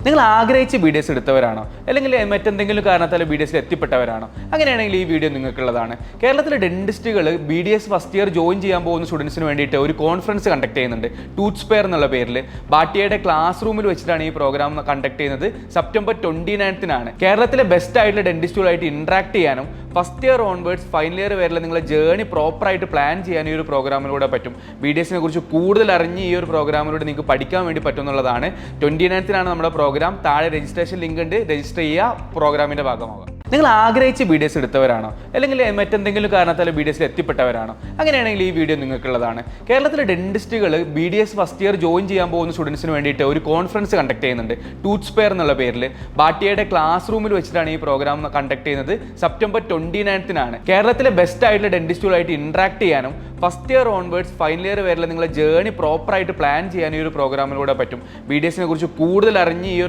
നിങ്ങൾ ആഗ്രഹിച്ച് BDS എടുത്തവരാണോ അല്ലെങ്കിൽ മറ്റെന്തെങ്കിലും കാരണത്താൽ BDS എത്തിപ്പെട്ടവരാണോ? അങ്ങനെയാണെങ്കിൽ ഈ വീഡിയോ നിങ്ങൾക്കുള്ളതാണ്. കേരളത്തിലെ ഡെന്റിസ്റ്റുകൾ BDS ഫസ്റ്റ് ഇയർ ജോയിൻ ചെയ്യാൻ പോകുന്ന സ്റ്റുഡൻസിന് വേണ്ടിയിട്ട് ഒരു കോൺഫറൻസ് കണ്ടക്ട് ചെയ്യുന്നുണ്ട്. ടൂത്ത് സ്പെയർ എന്നുള്ള പേരിൽ ബാട്ടിയയുടെ ക്ലാസ് റൂമിൽ വെച്ചിട്ടാണ് ഈ പ്രോഗ്രാം കണ്ടക്ട് ചെയ്യുന്നത്. സെപ്റ്റംബർ 29-നാണ്. കേരളത്തിലെ ബെസ്റ്റ് ആയിട്ടുള്ള ഡെന്റിസ്റ്റുകളായിട്ട് ഇന്ററാക്ട് ചെയ്യാനും first year onwards final year വരെ നിങ്ങളുടെ ജേർണി പ്രോപ്പറായിട്ട് പ്ലാൻ ചെയ്യാൻ ഈ ഒരു പ്രോഗ്രാമിലൂടെ പറ്റും. BDSനെ കുറിച്ച് കൂടുതൽ അറിഞ്ഞ് ഈ ഒരു പ്രോഗ്രാമിലൂടെ നിങ്ങൾക്ക് പഠിക്കാൻ വേണ്ടി പറ്റും എന്നുള്ളതാണ്. 29-നാണ് നമ്മുടെ പ്രോഗ്രാം. താഴെ രജിസ്ട്രേഷൻ ലിങ്ക് ഉണ്ട്, രജിസ്റ്റർ ചെയ്യുക, പ്രോഗ്രാമിന്റെ ഭാഗമാകുക. നിങ്ങൾ ആഗ്രഹിച്ച് BDS എടുത്തവരാണോ അല്ലെങ്കിൽ മറ്റെന്തെങ്കിലും കാരണത്താൽ BDS എത്തിപ്പെട്ടവരാണോ? അങ്ങനെയാണെങ്കിൽ ഈ വീഡിയോ നിങ്ങൾക്കുള്ളതാണ്. കേരളത്തിലെ ഡെന്റിസ്റ്റുകൾ BDS ഫസ്റ്റ് ഇയർ ജോയിൻ ചെയ്യാൻ പോകുന്ന സ്റ്റുഡൻസിന് വേണ്ടിയിട്ട് ഒരു കോൺഫറൻസ് കണ്ടക്ട് ചെയ്യുന്നുണ്ട്. ടൂത്ത് സ്പെയർ എന്നുള്ള പേരിൽ ബാട്ടിയയുടെ ക്ലാസ് റൂമിൽ വെച്ചിട്ടാണ് ഈ പ്രോഗ്രാം കണ്ടക്ട് ചെയ്യുന്നത്. സെപ്റ്റംബർ 29-നാണ്. കേരളത്തിലെ ബെസ്റ്റ് ആയിട്ടുള്ള ഡെന്റിസ്റ്റുകളായിട്ട് ഇന്ററാക്ട് ചെയ്യാനും first year onwards final year വരെ നിങ്ങളുടെ ജേർണി പ്രോപ്പറായിട്ട് പ്ലാൻ ചെയ്യാൻ ഈ ഒരു പ്രോഗ്രാമിലൂടെ പറ്റും. BDSനെ കുറിച്ച് കൂടുതൽ അറിഞ്ഞ് ഈ ഒരു